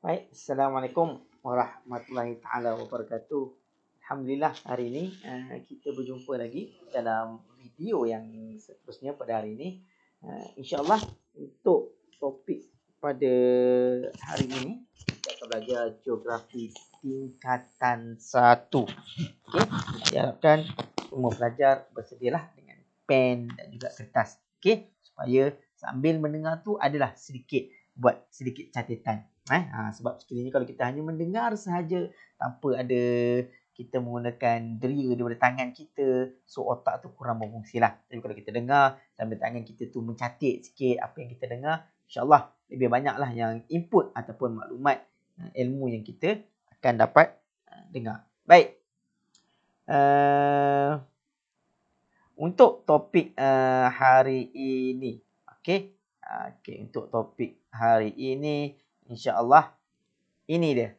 Baik, Assalamualaikum warahmatullahi taala wabarakatuh. Alhamdulillah hari ini kita berjumpa lagi dalam video yang seterusnya pada hari ini. InsyaAllah untuk topik pada hari ini kita akan belajar geografi tingkatan 1. Okey, saya harapkan semua pelajar bersedialah dengan pen dan juga kertas. Okey, supaya sambil mendengar tu adalah buat sedikit catatan. Sebab sekiranya kalau kita hanya mendengar sahaja tanpa ada kita menggunakan deria daripada tangan kita, so otak tu kurang berfungsi lah. Tapi kalau kita dengar sambil tangan kita tu mencatat sikit apa yang kita dengar, insyaAllah lebih banyaklah yang input ataupun maklumat ilmu yang kita akan dapat dengar. Baik. Untuk topik hari ini. Okey. Untuk topik hari ini, insya-Allah ini dia.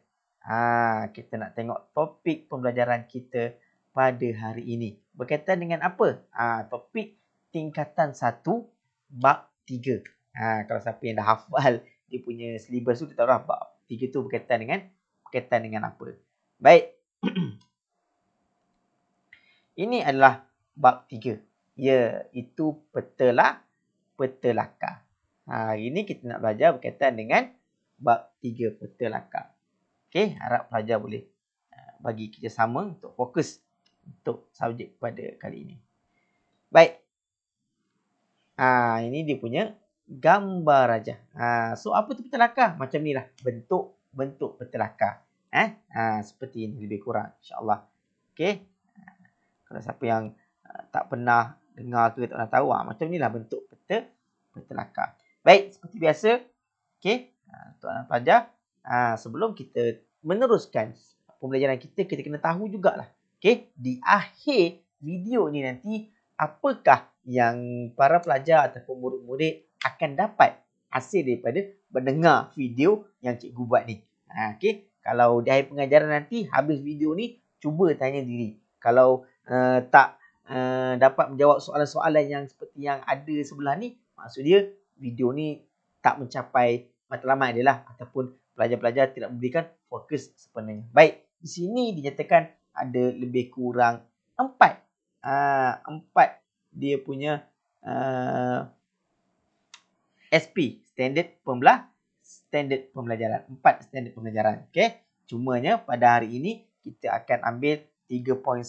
Kita nak tengok topik pembelajaran kita pada hari ini. Berkaitan dengan apa? Topik tingkatan 1 bab 3. Kalau siapa yang dah hafal dia punya syllabus tu, dia tahu dah bab 3 tu berkaitan dengan apa. Baik. Ini adalah bab 3. Iaitu petelaka. Hari ini kita nak belajar berkaitan dengan bab 3 petelaka. Okey, harap pelajar boleh bagi kerjasama untuk fokus untuk subjek pada kali ini. Baik. Ini dia punya gambar raja. So apa tu petelaka? Macam ni lah bentuk petelaka. Seperti ini lebih kurang, insya-Allah. Okey. Kalau siapa yang tak pernah dengar ke tak pernah tahu, macam inilah bentuk petelaka. Baik, seperti biasa, okey, untuk anak pelajar, sebelum kita meneruskan pembelajaran kita kena tahu jugalah, okey, di akhir video ni nanti apakah yang para pelajar ataupun murid-murid akan dapat hasil daripada mendengar video yang cikgu buat ni. Okey, kalau di akhir pengajaran nanti habis video ni, cuba tanya diri. Kalau tak dapat menjawab soalan-soalan yang seperti yang ada sebelah ni, maksud dia video ni tak mencapai matlamat dia lah, ataupun pelajar-pelajar tidak memberikan fokus sepenuhnya. Baik, di sini dinyatakan ada lebih kurang 4 dia punya SP, standard pembelajaran. 4 standard pembelajaran. Okey. Cumanya pada hari ini kita akan ambil 3.1,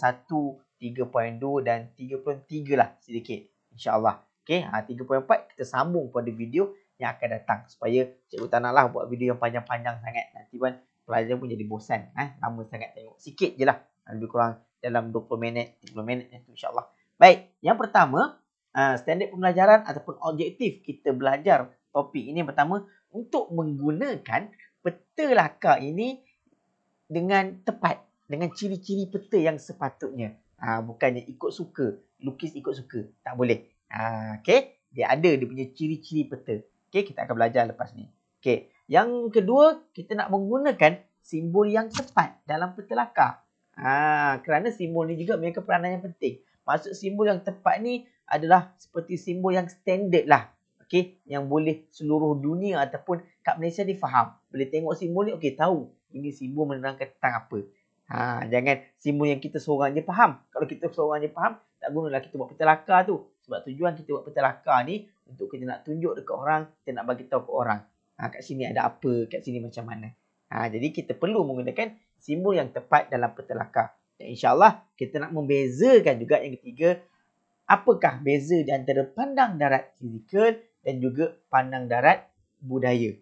3.2 dan 3.3 lah sedikit, insya-Allah. Okey, 3.4 kita sambung pada video yang akan datang supaya cikgu tak naklah buat video yang panjang-panjang sangat. Nanti pun pelajar pun jadi bosan, lama sangat tengok. Sikit je lah, lebih kurang dalam 20 minit, 30 minit insya-Allah. Baik, yang pertama, standard pembelajaran ataupun objektif kita belajar topik ini pertama untuk menggunakan petelaka ini dengan tepat, dengan ciri-ciri peta yang sepatutnya. Bukannya ikut suka, lukis ikut suka, tak boleh. Okey, dia ada dia punya ciri-ciri peta. Okey, kita akan belajar lepas ni. Okey, yang kedua, kita nak menggunakan simbol yang tepat dalam petelaka. Kerana simbol ni juga memiliki peranan yang penting. Maksud simbol yang tepat ni adalah seperti simbol yang standard lah. Okey, yang boleh seluruh dunia ataupun kat Malaysia dia faham. Boleh tengok simbol ni, okey, tahu ini simbol menerangkan tentang apa. Jangan simbol yang kita seorang je faham. Kalau kita seorang je faham, tak gunalah kita buat petelaka tu. Sebab tujuan kita buat petelaka ni untuk kita nak tunjuk dekat orang, kita nak bagi tahu ke orang. Kat sini ada apa, kat sini macam mana. Jadi kita perlu menggunakan simbol yang tepat dalam petelaka. Dan insya-Allah kita nak membezakan juga yang ketiga, apakah beza di antara pandang darat fizikal dan juga pandang darat budaya.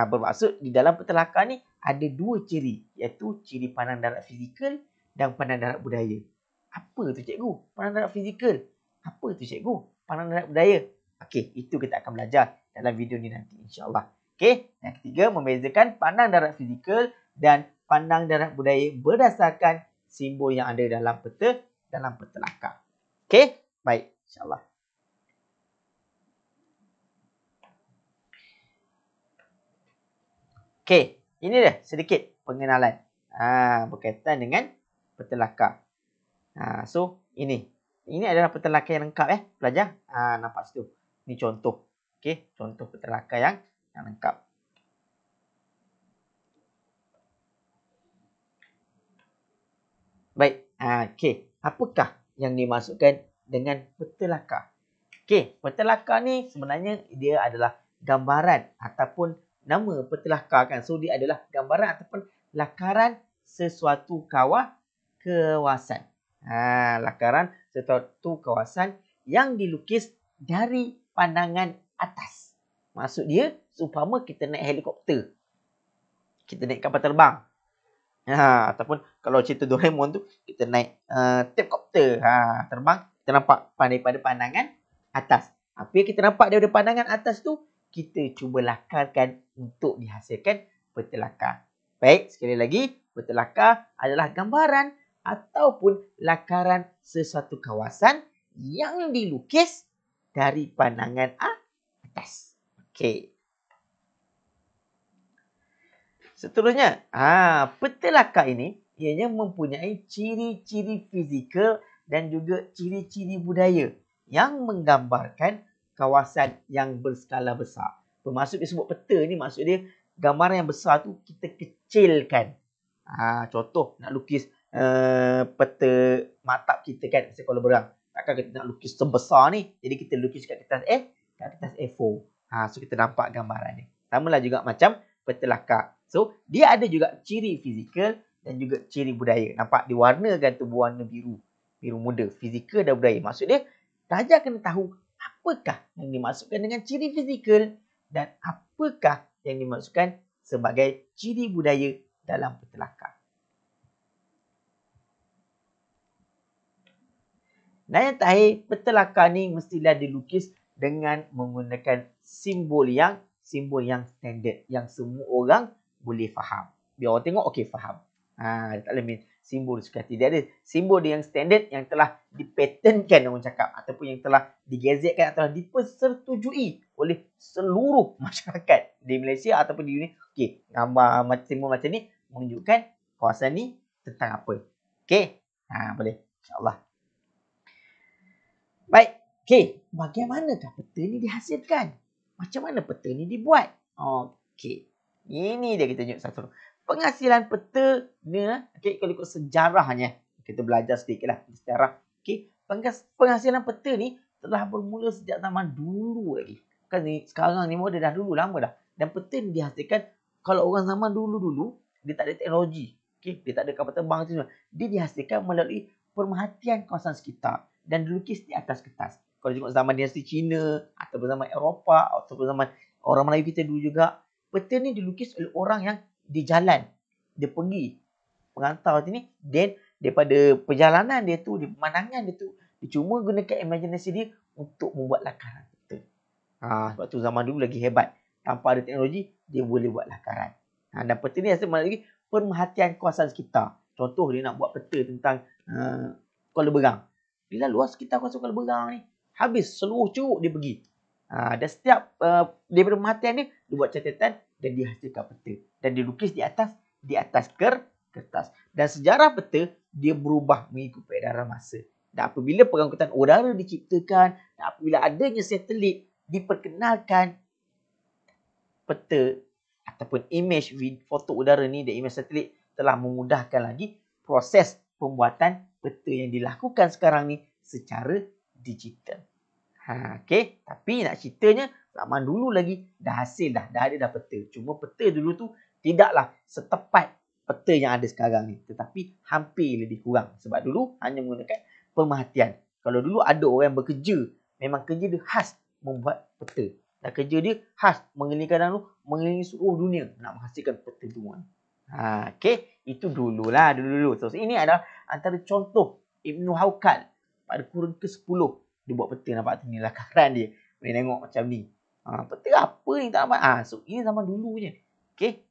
Bermaksud di dalam petelaka ni ada dua ciri, iaitu ciri pandang darat fizikal dan pandang darat budaya. Apa tu cikgu? Pandang darat fizikal. Apa tu cikgu? Pandang darat budaya. Okey, itu kita akan belajar dalam video ni nanti, insya-Allah. Okey, yang ketiga membezakan pandang darat fizikal dan pandang darat budaya berdasarkan simbol yang ada dalam petelaka. Okey, baik, insya-Allah. Okey, ini dia sedikit pengenalan berkaitan dengan petelaka. So ini adalah petelaka yang lengkap pelajar. Nampak situ. Ini contoh. Okey, contoh petelaka yang lengkap. Okey, apakah yang dimaksudkan dengan peta lakar? Okey, peta lakar ni sebenarnya dia adalah gambaran ataupun nama peta lakar kan. So dia adalah gambaran ataupun lakaran sesuatu kawasan. Lakaran sesuatu kawasan yang dilukis dari pandangan atas. Maksud dia, seumpama kita naik helikopter. Kita naik kapal terbang. Ataupun kalau cerita Doraemon tu, kita naik tapecopter. Terbang, kita nampak daripada pandangan atas. Apa yang kita nampak daripada pandangan atas tu, kita cuba lakarkan untuk dihasilkan peta lakar. Baik, sekali lagi, peta lakar adalah gambaran ataupun lakaran sesuatu kawasan yang dilukis dari pandangan atas. Okey. Seterusnya, peta lakar ini ianya mempunyai ciri-ciri fizikal dan juga ciri-ciri budaya yang menggambarkan kawasan yang berskala besar. Bermaksud disebut peta ni, maksud dia gambaran yang besar tu kita kecilkan. Contoh nak lukis peta maktab kita kan, sekolah berang. Takkan kita nak lukis sebesar ni, jadi kita lukis kat kertas A4. So kita nampak gambaran ni. Samalah juga macam peta lakar. So, dia ada juga ciri fizikal dan juga ciri budaya. Nampak diwarnakan tu berwarna biru. Biru muda. Fizikal dan budaya. Maksud dia, pelajar kena tahu apakah yang dimaksudkan dengan ciri fizikal dan apakah yang dimaksudkan sebagai ciri budaya dalam peta lakar. Dan yang terakhir, peta lakar ni mestilah dilukis dengan menggunakan simbol yang standard. Yang semua orang boleh faham. Biar orang tengok, okey, faham. Tak boleh main simbol suka hati. Dia ada simbol dia yang standard yang telah dipatenkan orang cakap ataupun yang telah digazetkan atau dipersetujui oleh seluruh masyarakat di Malaysia ataupun di dunia. Okey, gambar simbol macam ni menunjukkan kawasan ni tentang apa. Okey, boleh. InsyaAllah. Baik, okey. Bagaimanakah peta ni dihasilkan? Macam mana peta ni dibuat? Okey. Ini dia kita tunjuk satu. Penghasilan peta ni, okey, kalau ikut sejarahnya, kita belajar sedikit lah sejarah. Okey, penghasilan peta ni telah bermula sejak zaman dulu lagi. Kan ni sekarang ni dah dulu lama dah. Dan peta ni dihasilkan kalau orang zaman dulu-dulu dia tak ada teknologi. Okey, dia tak ada kapal terbang tu semua. Dia dihasilkan melalui pemerhatian kawasan sekitar dan dilukis di atas kertas. Kalau tengok zaman dinasti Cina ataupun zaman Eropah ataupun zaman orang Melayu kita dulu juga, peta ni dilukis oleh orang yang di jalan. Dia pergi perantau sini, dan daripada perjalanan dia tu, di pemandangan dia tu, dia cuma gunakan imaginasi dia untuk membuat lakaran peta. Sebab tu zaman dulu lagi hebat. Tanpa ada teknologi, dia boleh buat lakaran. Dan peta ni hasil melalui pemerhatian kawasan sekitar. Contoh dia nak buat peta tentang Kuala Berang. Bila luas sekitar kawasan Kuala Berang ni, habis seluruh curug dia pergi. Dan setiap daripada pemerhatian dia buat catatan dan dihasilkan peta. Dan dilukis di atas kertas. Dan sejarah peta, dia berubah mengikut peredaran masa. Dan apabila pengangkutan udara diciptakan, dan apabila adanya satelit, diperkenalkan peta ataupun imej foto udara ni dan imej satelit telah memudahkan lagi proses pembuatan peta yang dilakukan sekarang ni secara digital. Okey, tapi nak ceritanya zaman dulu lagi dah hasil dah ada peta. Cuma peta dulu tu tidaklah setepat peta yang ada sekarang ni, tetapi hampir lebih kurang sebab dulu hanya menggunakan pemerhatian. Kalau dulu ada orang yang bekerja, memang kerja dia khas membuat peta. Dan kerja dia khas mengelilingi seluruh dunia nak menghasilkan peta semua. Okey, itu dululah dulu. So ini adalah antara contoh Ibnu Hawkal pada kurun ke-10. Dia buat peta, nampak tu ni lakaran dia. Boleh tengok macam ni. Peta apa ni tak nampak? So ini zaman dulunya. Okey.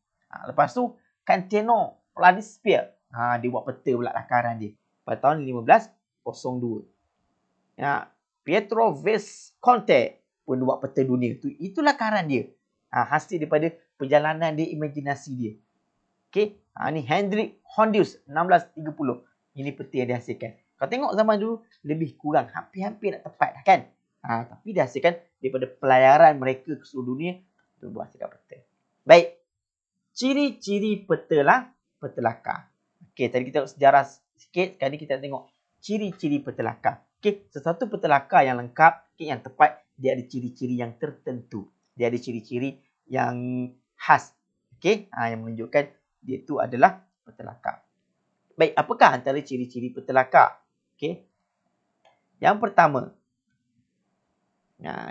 Lepas tu Cantino Planisphere. Dia buat peta pula lakaran dia pada tahun 1502. Pietro Visconti pun buat peta dunia. Itu lakaran dia. Hasil daripada perjalanan dia, imajinasi dia. Okey. Ni Hendrik Hondius 1630. Ini peta yang dihasilkan. Kalau tengok zaman dulu lebih kurang hampir-hampir nak tepat dah kan. Tapi dihasilkan daripada pelayaran mereka ke seluruh dunia untuk hasilkan peta. Baik. Ciri-ciri peta lakar. Okey, tadi kita tengok sikit. Sekarang ni kita tengok ciri-ciri petelakar. Okey, sesuatu petelakar yang lengkap, okay, yang tepat, dia ada ciri-ciri yang tertentu. Dia ada ciri-ciri yang khas. Okey, yang menunjukkan dia itu adalah petelakar. Baik, apakah antara ciri-ciri petelakar? Okey. Yang pertama.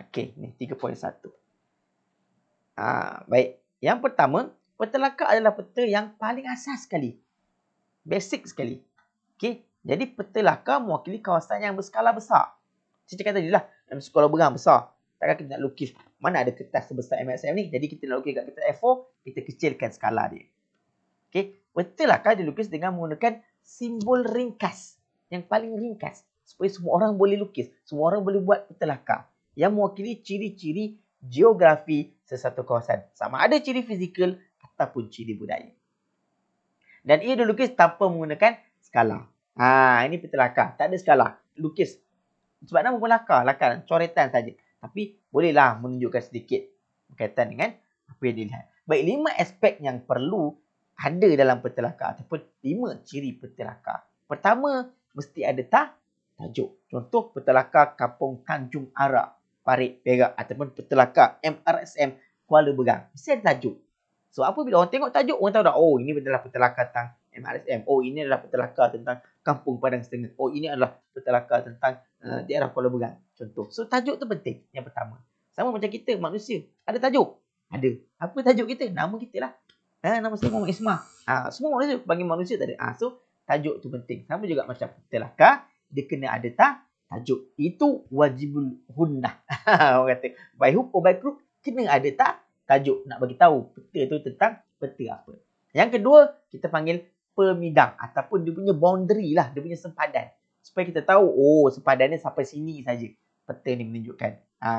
Okey, ni 3.1. Baik. Yang pertama, petelakar adalah peta yang paling asas sekali. Basic sekali. Okey. Jadi petelakar mewakili kawasan yang berskala besar. Saya cakap tadi lah, dalam sekolah berang besar. Takkan kita nak lukis, mana ada kertas sebesar MSM ni. Jadi kita nak lukis kat kertas A4, kita kecilkan skala dia. Okey. Petelakar dilukis dengan menggunakan simbol ringkas. Yang paling ringkas. Supaya semua orang boleh lukis. Semua orang boleh buat petelakar. Yang mewakili ciri-ciri geografi sesuatu kawasan. Sama ada ciri fizikal ataupun ciri budaya. Dan ia dilukis tanpa menggunakan skala. Ini petelakar. Tak ada skala. Lukis. Sebab nama pun lakar, coretan saja. Tapi bolehlah menunjukkan sedikit berkaitan dengan apa yang dilihat. Baik, 5 aspek yang perlu ada dalam petelakar ataupun 5 ciri petelakar. Pertama, mesti ada tajuk. Contoh petelakar Kampung Tanjung Arak, Parit Perak ataupun petelakar MRSM Kuala Berang. Mesti ada tajuk. So, apa bila orang tengok tajuk, orang tahu dah, oh, ini adalah petelakar tentang MRSM. Oh, ini adalah petelakar tentang Kampung Padang Setengah. Oh, ini adalah petelakar tentang daerah Kuala Berang. Contoh. So, tajuk tu penting. Yang pertama. Sama macam kita, manusia. Ada tajuk? Ada. Apa tajuk kita? Nama kita lah. Nama saya Muhammad Ismah. Semua manusia panggil manusia tak ada. So, tajuk tu penting. Sama juga macam petelakar. Dia kena ada tajuk. Itu wajibul hunnah. Orang kata, by hook or by crook, kena ada tajuk. Nak bagi tahu peta tu tentang peta apa. Yang kedua, kita panggil pemidang. Ataupun dia punya boundary lah. Dia punya sempadan. Supaya kita tahu, oh, sempadannya sampai sini saja. Peta ni menunjukkan.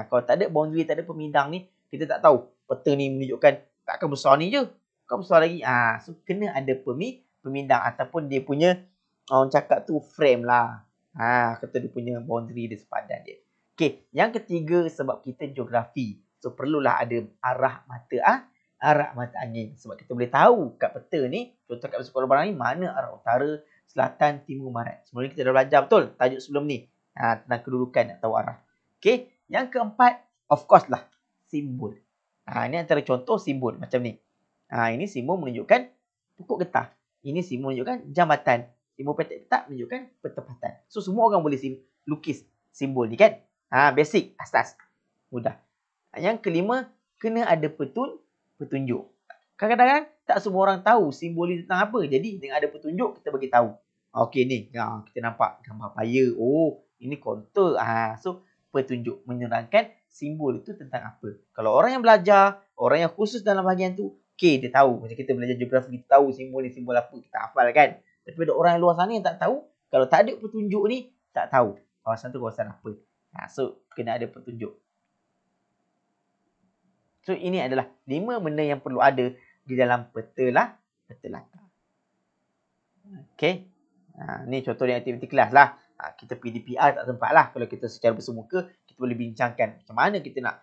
Kalau tak ada boundary, tak ada pemidang ni, kita tak tahu. Peta ni menunjukkan, takkan besar ni je. Takkan besar lagi. So, kena ada pemidang. Ataupun dia punya, orang cakap tu frame lah. Kata dia punya boundary, dia sempadan dia. Okey, yang ketiga, sebab kita geografi. So, perlulah ada arah mata angin. Sebab kita boleh tahu kat peta ni, contoh kat sekolah barang ni, mana arah utara, selatan, timur, barat. Sebelum ni kita dah belajar betul tajuk sebelum ni. Tentang kedudukan, nak tahu arah. Okey, yang keempat, of course lah, simbol. Ini antara contoh simbol macam ni. Ini simbol menunjukkan pokok getah. Ini simbol menunjukkan jambatan. Simbol petak-petak menunjukkan pertempatan. So, semua orang boleh lukis simbol ni kan. Basic, asas. Mudah. Yang kelima, kena ada petunjuk. Kadang-kadang tak semua orang tahu simbol ni tentang apa. Jadi, dengan ada petunjuk, kita bagi tahu. Okey ni, kita nampak gambar paya. Oh, ini kontur. So, petunjuk menerangkan simbol itu tentang apa. Kalau orang yang belajar, orang yang khusus dalam bahagian tu, okey, dia tahu. Macam kita belajar geografi, kita tahu simbol ni simbol apa. Kita hafal kan. Tapi ada orang yang luar sana yang tak tahu. Kalau tak ada petunjuk ni, tak tahu kawasan tu kawasan apa. So, kena ada petunjuk. So, ini adalah 5 benda yang perlu ada di dalam petelakar. Okey. Ni contoh yang aktiviti kelas lah. Kita pergi DPR tak sempat lah. Kalau kita secara bersemuka, kita boleh bincangkan macam mana kita nak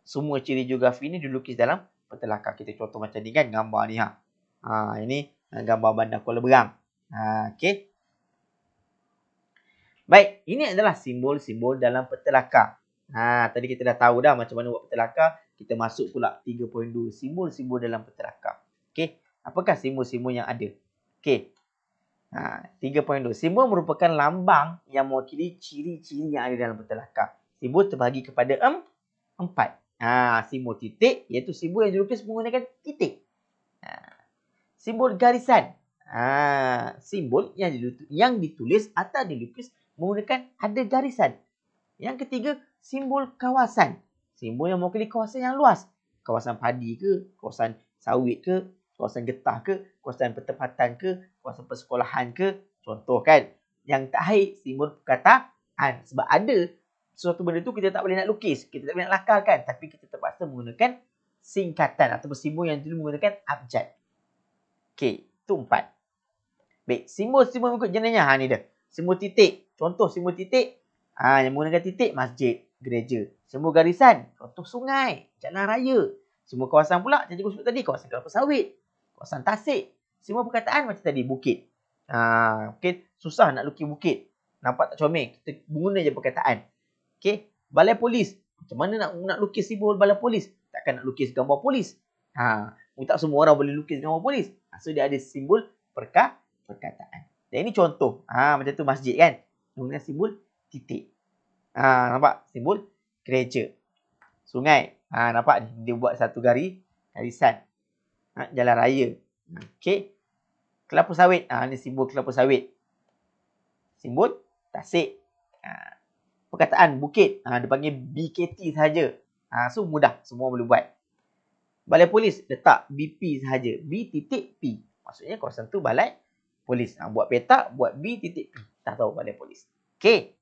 semua ciri geografi ni dilukis dalam petelakar. Kita contoh macam ni kan, gambar ni. Ini gambar bandar Kuala Berang. Okey. Baik, ini adalah simbol-simbol dalam petelakar. Tadi kita dah tahu dah macam mana buat petelakar. Kita masuk pula 3.2, simbol-simbol dalam petelakar. Okey, apakah simbol-simbol yang ada? Okey. 3.2. Simbol merupakan lambang yang mewakili ciri-ciri yang ada dalam petelakar. Simbol terbahagi kepada 4. Simbol titik, iaitu simbol yang dilukis menggunakan titik. Simbol garisan. Simbol yang ditulis atau dilukis menggunakan ada garisan. Yang ketiga, simbol kawasan. Simbol yang mewakili kawasan yang luas. Kawasan padi ke, kawasan sawit ke, kawasan getah ke, kawasan pertempatan ke, kawasan persekolahan ke. Contoh kan. Yang terakhir, simbol perkataan. Sebab ada suatu benda tu kita tak boleh nak lukis. Kita tak boleh nak lakarkan. Tapi kita terpaksa menggunakan singkatan ataupun simbol yang dulu menggunakan abjad. Okey, itu 4. Baik, simbol-simbol mengikut jenisnya. Ni dia. Simbol titik. Contoh simbol titik. Yang menggunakan titik, masjid, gereja. Simbol garisan. Contoh sungai, jalan raya. Simbol kawasan pula, macam cikgu sebut tadi, kawasan kelapa sawit, kawasan tasik. Simbol perkataan macam tadi, bukit. Mungkin susah nak lukis bukit. Nampak tak comel? Kita guna je perkataan. Okey, balai polis. Macam mana nak lukis simbol balai polis? Takkan nak lukis gambar polis. Tak semua orang boleh lukis gambar polis. So dia ada simbol perkataan. Dan ini contoh. Macam tu masjid kan. Guna simbol titik. Nampak? Simbol gereja. Sungai. Nampak ni? Dia buat satu garisan. Jalan raya. Okey. Kelapa sawit. Ni simbol kelapa sawit. Simbol tasik. Perkataan bukit. Dia panggil BKT sahaja. So mudah. Semua boleh buat. Balai polis. Letak BP sahaja. B titik P. Maksudnya kawasan tu balai polis. Buat petak. Buat B titik P. Tak tahu balai polis. Okey.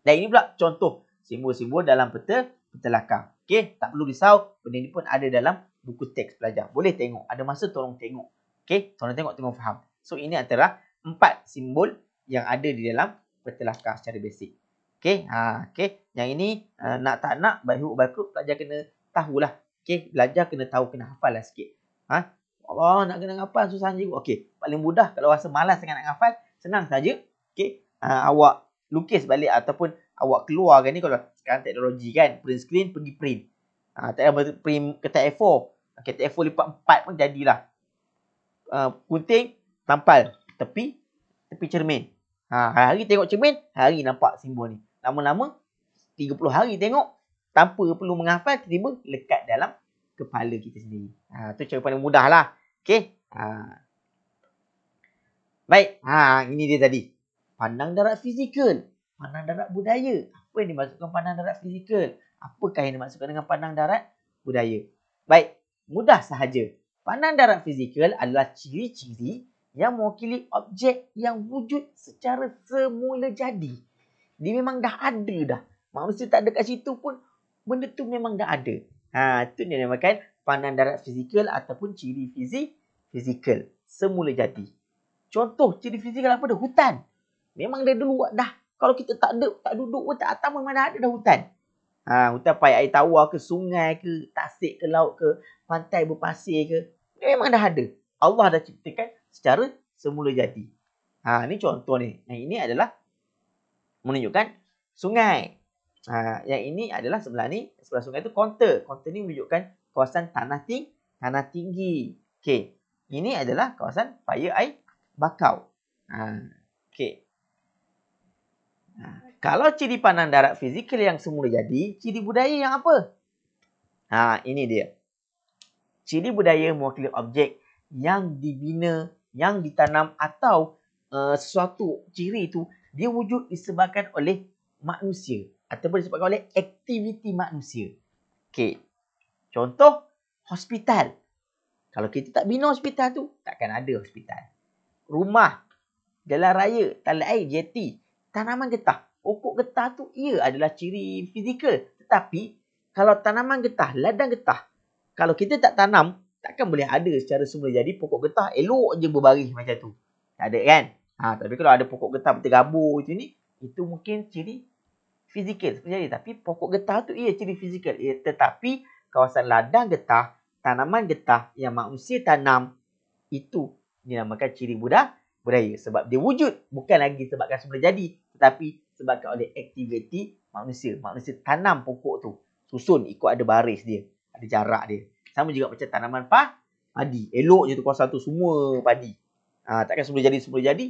Dan ini pula contoh simbol-simbol dalam peta lakar. Okey. Tak perlu risau. Benda ni pun ada dalam buku teks pelajar. Boleh tengok. Ada masa tolong tengok. Okey. Tolong tengok faham. So ini antara 4 simbol yang ada di dalam peta lakar secara basic. Okey. Okey. Yang ini nak tak nak baik huruf baik huruf pelajar kena tahulah. Okey. Belajar kena tahu, kena hafal lah sikit. Allah nak kena hafal susah juga. Okey. Paling mudah kalau rasa malas sangat nak hafal, senang saja. Okey. Awak lukis balik ataupun awak keluarkan ni kalau sekarang teknologi kan. Print screen pergi print. Tak ada print kertas A4. Kertas A4 lipat 4 pun jadilah. Gunting, tampal tepi cermin. Hari tengok cermin, hari nampak simbol ni. Lama-lama 30 hari tengok tanpa perlu menghafal, tiba-tiba lekat dalam kepala kita sendiri. Tu cara paling mudah lah. Okey. Baik. Ini dia tadi. Pandang darat fizikal. Pandang darat budaya. Apa yang dimaksudkan pandang darat fizikal? Apakah yang dimaksudkan dengan pandang darat budaya? Baik. Mudah sahaja. Pandang darat fizikal adalah ciri-ciri yang mewakili objek yang wujud secara semula jadi. Dia memang dah ada dah. Manusia tak ada kat situ pun benda tu memang dah ada. Itu dia namakan pandang darat fizikal ataupun ciri fizikal. Semula jadi. Contoh ciri fizikal apa dah? Hutan. Memang dia dulu dah. Kalau kita tak duduk pun tak tahu memang dah ada dah hutan. Hutan payah air tawar ke, sungai ke, tasik ke, laut ke, pantai berpasir ke. Dia memang dah ada. Allah dah ciptakan secara semula jadi. Ini contoh ni. Yang ini adalah menunjukkan sungai. Yang ini adalah sebelah sungai tu kontur. Kontur ni menunjukkan kawasan tanah tinggi. Okey. Ini adalah kawasan paya air bakau. Okey. Kalau ciri pandang darat fizikal yang semula jadi, ciri budaya yang apa? Ini dia. Ciri budaya mewakili objek yang dibina, yang ditanam atau sesuatu ciri itu dia wujud disebabkan oleh manusia ataupun disebabkan oleh aktiviti manusia. Okey. Contoh hospital. Kalau kita tak bina hospital tu, takkan ada hospital. Rumah, jalan raya, talan air, jeti, tanaman getah. Pokok getah tu ia adalah ciri fizikal. Tetapi kalau tanaman getah, ladang getah, kalau kita tak tanam, takkan boleh ada secara semula jadi pokok getah elok je berbaris macam tu. Tak ada kan? Tapi kalau ada pokok getah berterabur itu mungkin ciri fizikal. Tapi pokok getah tu ia ciri fizikal. Tetapi kawasan ladang getah, tanaman getah yang manusia tanam, itu dinamakan ciri budaya. Sebab dia wujud. Bukan lagi sebabkan semula jadi. Tetapi sebabkan oleh aktiviti manusia. Manusia tanam pokok tu. Susun ikut ada baris dia. Ada jarak dia. Sama juga macam tanaman padi. Elok je tu kawasan tu semua padi. Takkan semula jadi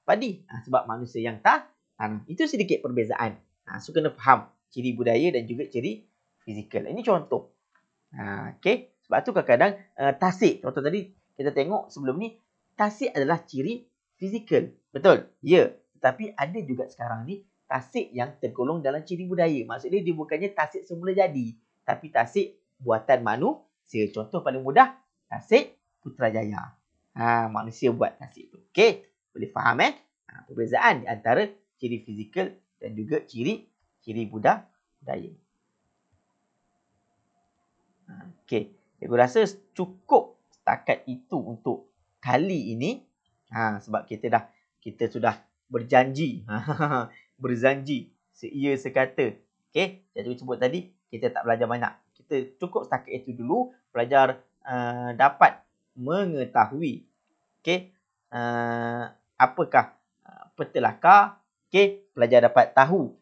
padi. Sebab manusia yang tanam. Itu sedikit perbezaan. So kena faham ciri budaya dan juga ciri fizikal. Ini contoh. Okay. Sebab tu kadang-kadang tasik. Contoh tadi kita tengok sebelum ni. Tasik adalah ciri fizikal. Betul? Ya. Tetapi ada juga sekarang ni tasik yang tergolong dalam ciri budaya. Maksudnya dia bukannya tasik semula jadi. Tapi tasik buatan manusia. Contoh paling mudah. Tasik Putrajaya. Manusia buat tasik tu. Okey. Boleh faham perbezaan di antara ciri fizikal dan juga ciri budaya. Okey. Cikgu rasa cukup setakat itu untuk kali ini. Sebab kita sudah berjanji. Berzanji. Seia sekata. Okey. Cikgu sebut tadi, kita tak belajar banyak. Kita cukup setakat itu dulu. Pelajar dapat mengetahui. Okey. apakah peta lakar. Okey, pelajar dapat tahu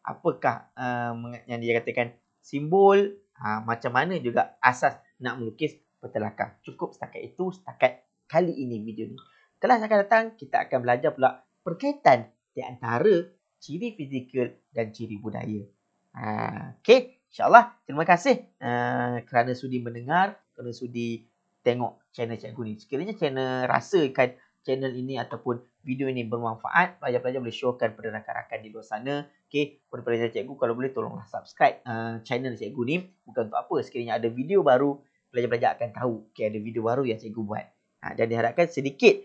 apakah yang dia katakan simbol, macam mana juga asas nak melukis peta lakar. Cukup setakat itu, setakat kali ini video ni. Kelas akan datang, kita akan belajar pula perkaitan di antara ciri fizikal dan ciri budaya. Okey, insyaAllah terima kasih kerana sudi mendengar, kerana sudi tengok channel Cikgu ni. Sekiranya channel rasakan channel ini ataupun video ini bermanfaat, pelajar-pelajar boleh showkan pada rakan-rakan di luar sana. Okey, kepada pelajar Cikgu, kalau boleh tolonglah subscribe channel Cikgu ni. Bukan untuk apa, sekiranya ada video baru, pelajar-pelajar akan tahu ada video baru yang Cikgu buat. Dan diharapkan sedikit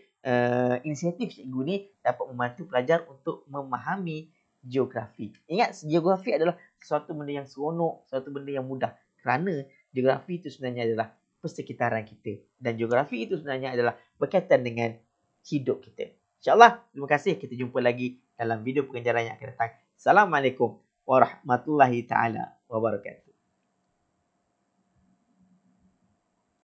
inisiatif Cikgu ni dapat membantu pelajar untuk memahami geografi. Ingat, geografi adalah sesuatu benda yang seronok, sesuatu benda yang mudah. Kerana geografi itu sebenarnya adalah persekitaran kita. Dan geografi itu sebenarnya adalah berkaitan dengan hidup kita. InsyaAllah, terima kasih. Kita jumpa lagi dalam video pengajaran yang akan datang. Assalamualaikum warahmatullahi taala wabarakatuh.